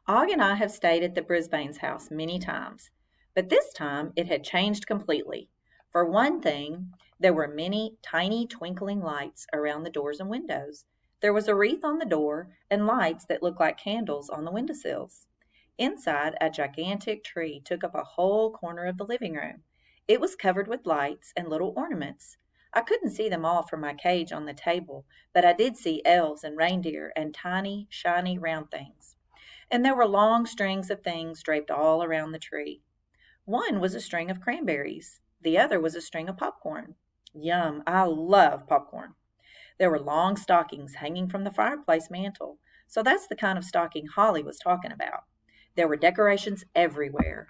Og and I have stayed at the Brisbane's house many times, but this time it had changed completely. For one thing, there were many tiny twinkling lights around the doors and windows. There was a wreath on the door and lights that looked like candles on the windowsills. Inside, a gigantic tree took up a whole corner of the living room. It was covered with lights and little ornaments. I couldn't see them all from my cage on the table, but I did see elves and reindeer and tiny, shiny, round things. And there were long strings of things draped all around the tree. One was a string of cranberries, the other was a string of popcorn. Yum, I love popcorn. There were long stockings hanging from the fireplace mantel, so that's the kind of stocking Holly was talking about. There were decorations everywhere.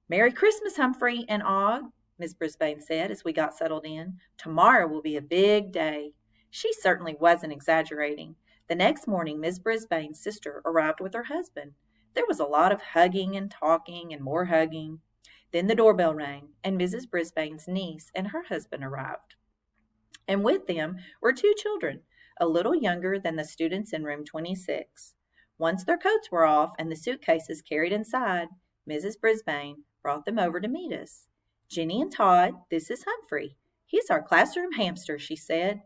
Merry Christmas, Humphrey and Og, Miss Brisbane said as we got settled in. Tomorrow will be a big day. She certainly wasn't exaggerating. The next morning, Miss Brisbane's sister arrived with her husband. There was a lot of hugging and talking and more hugging. Then the doorbell rang, and Mrs. Brisbane's niece and her husband arrived. And with them were two children, a little younger than the students in room 26. Once their coats were off and the suitcases carried inside, Mrs. Brisbane brought them over to meet us. Jenny and Todd, this is Humphrey. He's our classroom hamster, she said.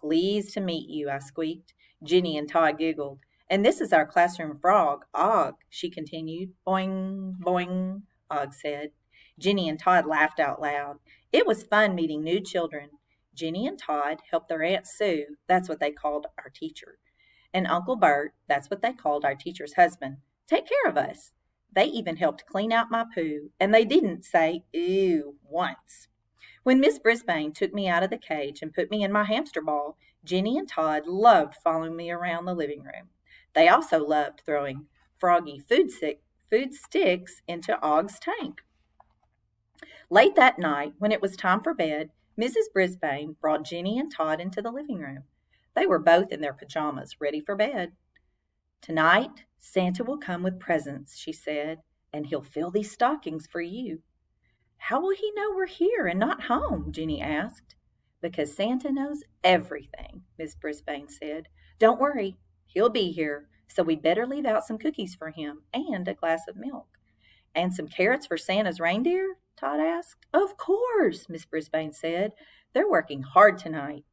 Pleased to meet you, I squeaked. Jenny and Todd giggled. And this is our classroom frog, Og, she continued. Boing, boing, Og said. Jenny and Todd laughed out loud. It was fun meeting new children. Jenny and Todd helped their Aunt Sue, that's what they called our teacher, and Uncle Bert, that's what they called our teacher's husband, take care of us. They even helped clean out my poo, and they didn't say ew once. When Miss Brisbane took me out of the cage and put me in my hamster ball, Jenny and Todd loved following me around the living room. They also loved throwing froggy food sticks into Og's tank. Late that night, when it was time for bed, Mrs. Brisbane brought Jenny and Todd into the living room. They were both in their pajamas, ready for bed. Tonight, Santa will come with presents, she said, and he'll fill these stockings for you. How will he know we're here and not home? Jenny asked. Because Santa knows everything, Miss Brisbane said. Don't worry, he'll be here, so we'd better leave out some cookies for him and a glass of milk. And some carrots for Santa's reindeer? Todd asked. Of course, Miss Brisbane said. They're working hard tonight.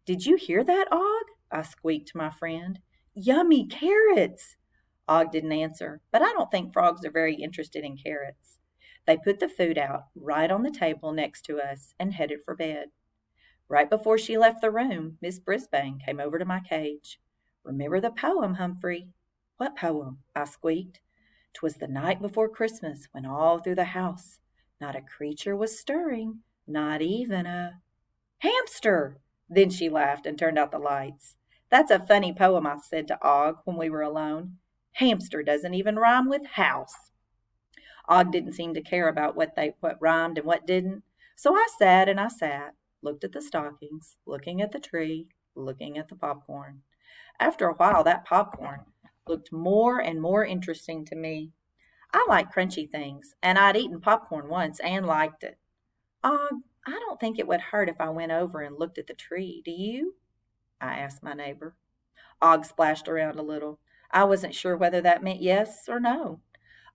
Did you hear that, Og? I squeaked to my friend. Yummy carrots! Og didn't answer, but I don't think frogs are very interested in carrots. They put the food out right on the table next to us and headed for bed. Right before she left the room, Miss Brisbane came over to my cage. Remember the poem, Humphrey? What poem? I squeaked. 'Twas the night before Christmas, when all through the house not a creature was stirring, not even a hamster. Then she laughed and turned out the lights. That's a funny poem, I said to Og when we were alone. Hamster doesn't even rhyme with house. Og didn't seem to care about what rhymed and what didn't. So I sat and I sat, looked at the stockings, looking at the tree, looking at the popcorn. After a while, that popcorn looked more and more interesting to me. I like crunchy things, and I'd eaten popcorn once and liked it. Og, I don't think it would hurt if I went over and looked at the tree. Do you? I asked my neighbor. Og splashed around a little. I wasn't sure whether that meant yes or no.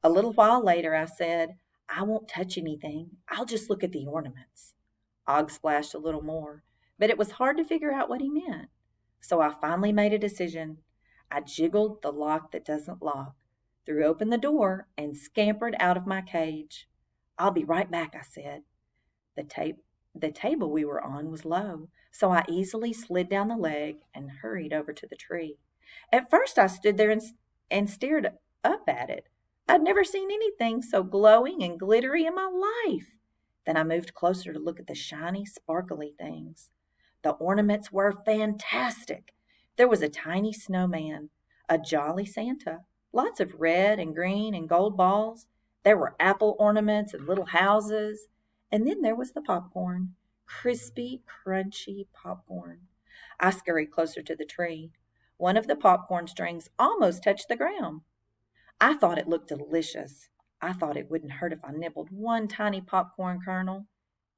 A little while later, I said, I won't touch anything. I'll just look at the ornaments. Og splashed a little more, but it was hard to figure out what he meant. So I finally made a decision. I jiggled the lock that doesn't lock, threw open the door, and scampered out of my cage. I'll be right back, I said. The table we were on was low, so I easily slid down the leg and hurried over to the tree. At first I stood there and stared up at it. I'd never seen anything so glowing and glittery in my life. Then I moved closer to look at the shiny, sparkly things. The ornaments were fantastic. There was a tiny snowman, a jolly Santa, lots of red and green and gold balls. There were apple ornaments and little houses. And then there was the popcorn, crispy, crunchy popcorn. I scurried closer to the tree. One of the popcorn strings almost touched the ground. I thought it looked delicious. I thought it wouldn't hurt if I nibbled one tiny popcorn kernel.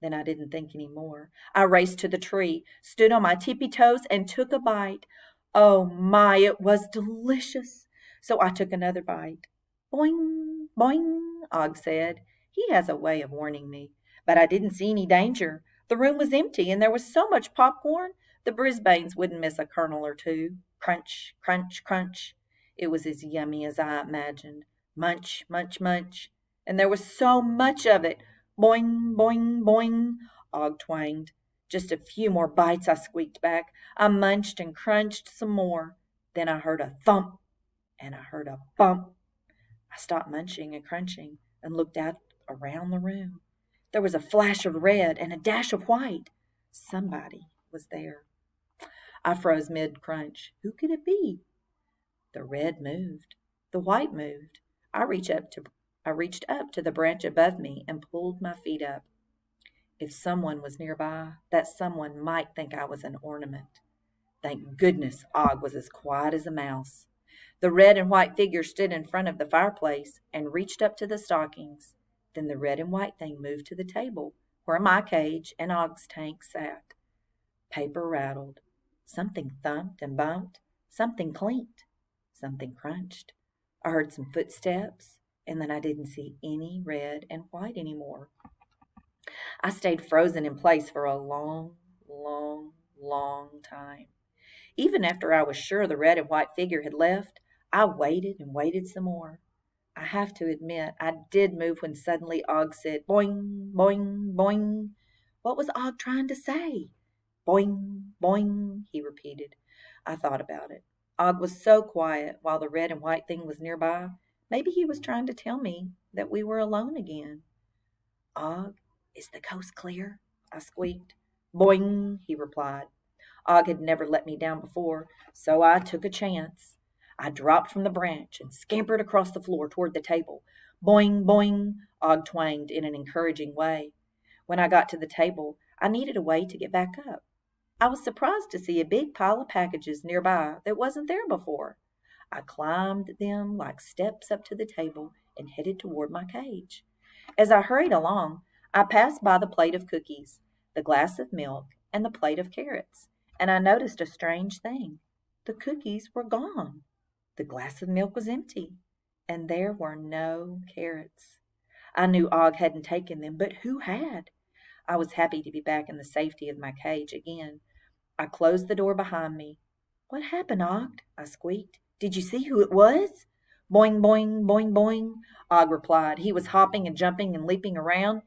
Then I didn't think any more. I raced to the tree, stood on my tippy toes, and took a bite. Oh my, it was delicious. so I took another bite. Boing, boing, Og said. He has a way of warning me. But I didn't see any danger. The room was empty, and there was so much popcorn, the Brisbanes wouldn't miss a kernel or two. Crunch, crunch, crunch. It was as yummy as I imagined. Munch, munch, munch. And there was so much of it. Boing, boing, boing, Og twanged. Just a few more bites, I squeaked back. I munched and crunched some more. Then I heard a thump, and I heard a bump. I stopped munching and crunching and looked out around the room. There was a flash of red and a dash of white. Somebody was there. I froze mid-crunch. Who could it be? The red moved. The white moved. I reached up to the branch above me and pulled my feet up. If someone was nearby, that someone might think I was an ornament. Thank goodness Og was as quiet as a mouse. The red and white figure stood in front of the fireplace and reached up to the stockings. Then the red and white thing moved to the table, where my cage and Og's tank sat. Paper rattled. Something thumped and bumped. Something clinked. Something crunched. I heard some footsteps, and then I didn't see any red and white anymore. I stayed frozen in place for a long, long, long time. Even after I was sure the red and white figure had left, I waited and waited some more. I have to admit, I did move when suddenly Og said, boing, boing, boing. What was Og trying to say? Boing, boing, he repeated. I thought about it. Og was so quiet while the red and white thing was nearby. Maybe he was trying to tell me that we were alone again. Og, is the coast clear? I squeaked. Boing, he replied. Og had never let me down before, so I took a chance. I dropped from the branch and scampered across the floor toward the table. Boing, boing, Og twanged in an encouraging way. When I got to the table, I needed a way to get back up. I was surprised to see a big pile of packages nearby that wasn't there before. I climbed them like steps up to the table and headed toward my cage. As I hurried along, I passed by the plate of cookies, the glass of milk, and the plate of carrots, and I noticed a strange thing. The cookies were gone. The glass of milk was empty, and there were no carrots. I knew Og hadn't taken them, but who had? I was happy to be back in the safety of my cage again. I closed the door behind me. What happened, Og? I squeaked. Did you see who it was? Boing, boing, boing, boing, Og replied. He was hopping and jumping and leaping around.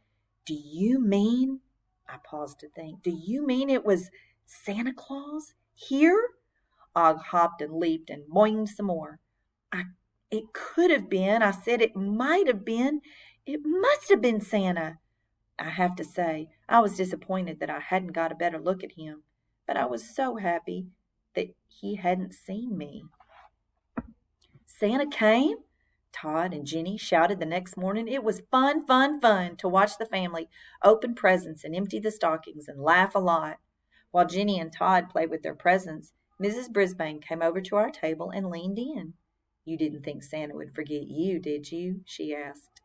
Do you mean, I paused to think, do you mean it was Santa Claus here? Og hopped and leaped and boinged some more. It could have been. I said it might have been. It must have been Santa. I have to say, I was disappointed that I hadn't got a better look at him, but I was so happy that he hadn't seen me. Santa came? Todd and Jenny shouted the next morning. It was fun, fun, fun to watch the family open presents and empty the stockings and laugh a lot. While Jenny and Todd played with their presents, Mrs. Brisbane came over to our table and leaned in. You didn't think Santa would forget you, did you? She asked,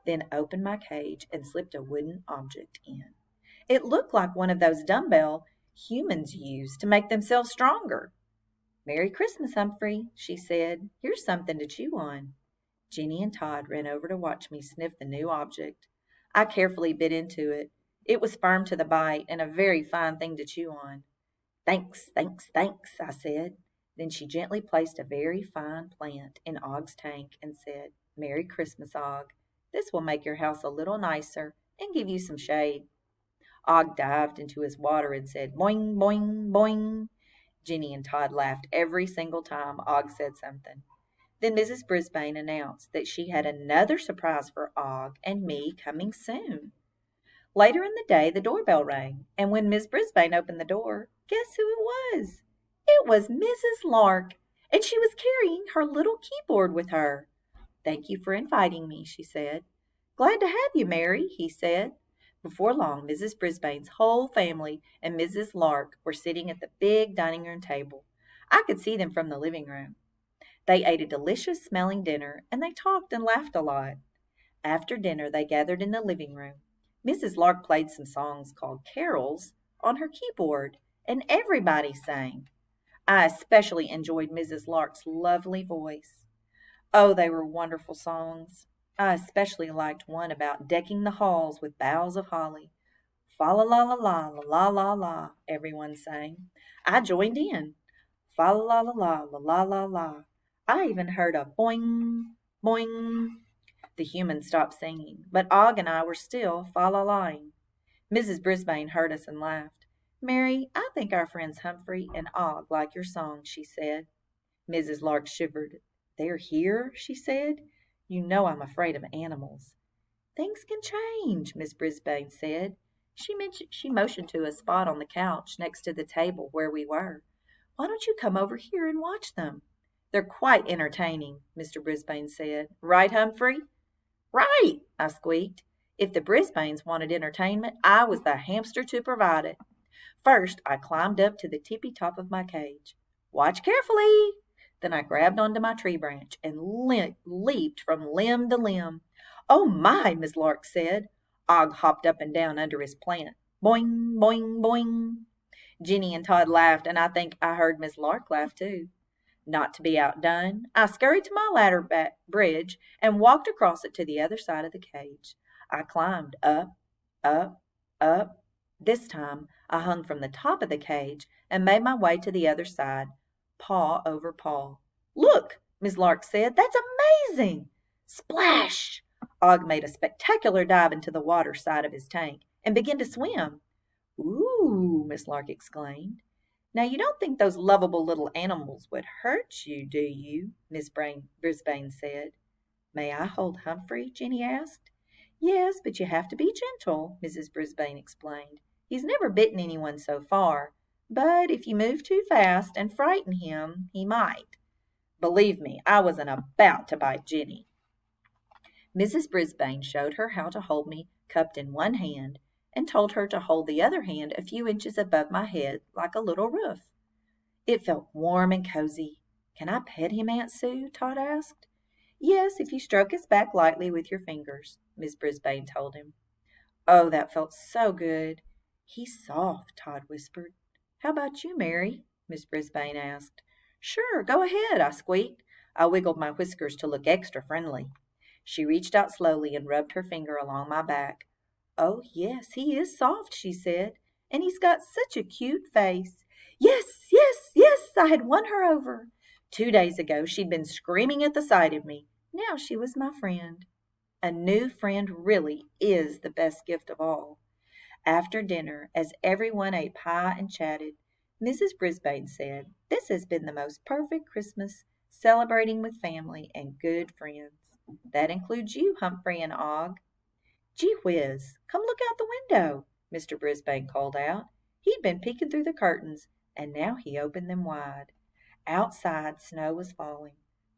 then opened my cage and slipped a wooden object in. It looked like one of those dumbbell humans use to make themselves stronger. Merry Christmas, Humphrey, she said. Here's something to chew on. Jenny and Todd ran over to watch me sniff the new object. I carefully bit into it. It was firm to the bite and a very fine thing to chew on. Thanks, thanks, thanks, I said. Then she gently placed a very fine plant in Og's tank and said, Merry Christmas, Og. This will make your house a little nicer and give you some shade. Og dived into his water and said, boing, boing, boing. Jenny and Todd laughed every single time Og said something. Then Mrs. Brisbane announced that she had another surprise for Og and me coming soon. Later in the day, the doorbell rang, and when Miss Brisbane opened the door, guess who it was? It was Mrs. Lark, and she was carrying her little keyboard with her. Thank you for inviting me, she said. Glad to have you, Mary, he said. Before long, Mrs. Brisbane's whole family and Mrs. Lark were sitting at the big dining room table. I could see them from the living room. They ate a delicious-smelling dinner, and they talked and laughed a lot. After dinner, they gathered in the living room. Mrs. Lark played some songs called carols on her keyboard, and everybody sang. I especially enjoyed Mrs. Lark's lovely voice. Oh, they were wonderful songs. I especially liked one about decking the halls with boughs of holly. Fa la la la la la la la la, everyone sang. I joined in. Fa la la la la la la la. I even heard a boing, boing. The humans stopped singing, but Og and I were still fa la laing. Mrs. Brisbane heard us and laughed. Mary, I think our friends Humphrey and Og like your song, she said. Mrs. Lark shivered. They're here, she said. You know I'm afraid of animals. Things can change, Miss Brisbane said. She motioned to a spot on the couch next to the table where we were. Why don't you come over here and watch them? They're quite entertaining, Mr. Brisbane said. Right, Humphrey? Right, I squeaked. If the Brisbanes wanted entertainment, I was the hamster to provide it. First, I climbed up to the tippy top of my cage. Watch carefully! Then I grabbed onto my tree branch and leaped from limb to limb. Oh my, Miss Lark said. Og hopped up and down under his plant. Boing, boing, boing. Jenny and Todd laughed, and I think I heard Miss Lark laugh too. Not to be outdone, I scurried to my ladder bridge and walked across it to the other side of the cage. I climbed up, up, up. This time I hung from the top of the cage and made my way to the other side, paw over paw. Look, Miss Lark said, that's amazing! Splash! Og made a spectacular dive into the water side of his tank and began to swim. Ooh, Miss Lark exclaimed. Now you don't think those lovable little animals would hurt you, do you? Miss Brisbane said. May I hold Humphrey? Jenny asked. Yes, but you have to be gentle, Mrs. Brisbane explained. He's never bitten anyone so far, but if you move too fast and frighten him, he might. Believe me, I wasn't about to bite Jenny. Mrs. Brisbane showed her how to hold me cupped in one hand and told her to hold the other hand a few inches above my head like a little roof. It felt warm and cozy. Can I pet him, Aunt Sue? Todd asked. Yes, if you stroke his back lightly with your fingers, Miss Brisbane told him. Oh, that felt so good. He's soft, Todd whispered. How about you, Mary? Miss Brisbane asked. Sure, go ahead, I squeaked. I wiggled my whiskers to look extra friendly. She reached out slowly and rubbed her finger along my back. Oh, yes, he is soft, she said, and he's got such a cute face. Yes, yes, yes, I had won her over. 2 days ago she'd been screaming at the sight of me. Now she was my friend. A new friend really is the best gift of all. After dinner, as everyone ate pie and chatted, Mrs. Brisbane said, This has been the most perfect Christmas, celebrating with family and good friends. That includes you, Humphrey and Og. Gee whiz, come look out the window, Mr. Brisbane called out. He'd been peeking through the curtains, and now he opened them wide. Outside, snow was falling,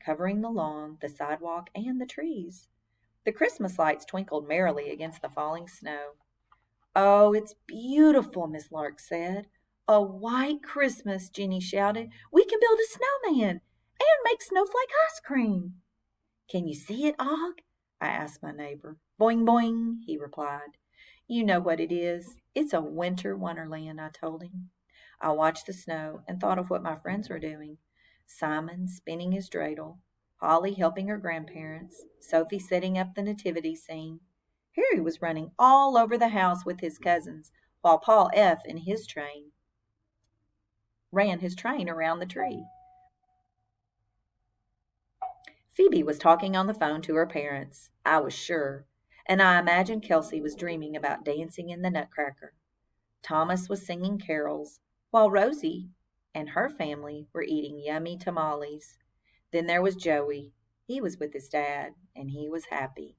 covering the lawn, the sidewalk, and the trees. The Christmas lights twinkled merrily against the falling snow. Oh, it's beautiful, Miss Lark said. A white Christmas, Jenny shouted. We can build a snowman and make snowflake ice cream. Can you see it, Og? I asked my neighbor. Boing, boing, he replied. You know what it is. It's a winter wonderland, I told him. I watched the snow and thought of what my friends were doing. Simon spinning his dreidel, Holly helping her grandparents, Sophie setting up the nativity scene. Harry was running all over the house with his cousins, while Paul F. and his train ran his train around the tree. Phoebe was talking on the phone to her parents, I was sure, and I imagined Kelsey was dreaming about dancing in the Nutcracker. Thomas was singing carols, while Rosie and her family were eating yummy tamales. Then there was Joey. He was with his dad, and he was happy.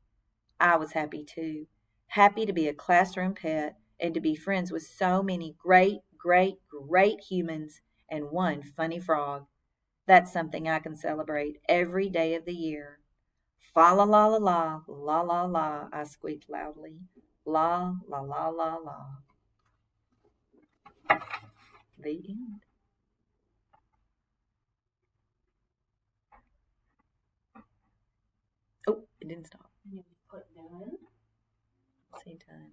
I was happy too, happy to be a classroom pet and to be friends with so many great, great, great humans and one funny frog. That's something I can celebrate every day of the year. Fa la la la la, la la la, I squeaked loudly. La la la la la. The end. Oh, it didn't stop. And you put done. See, done.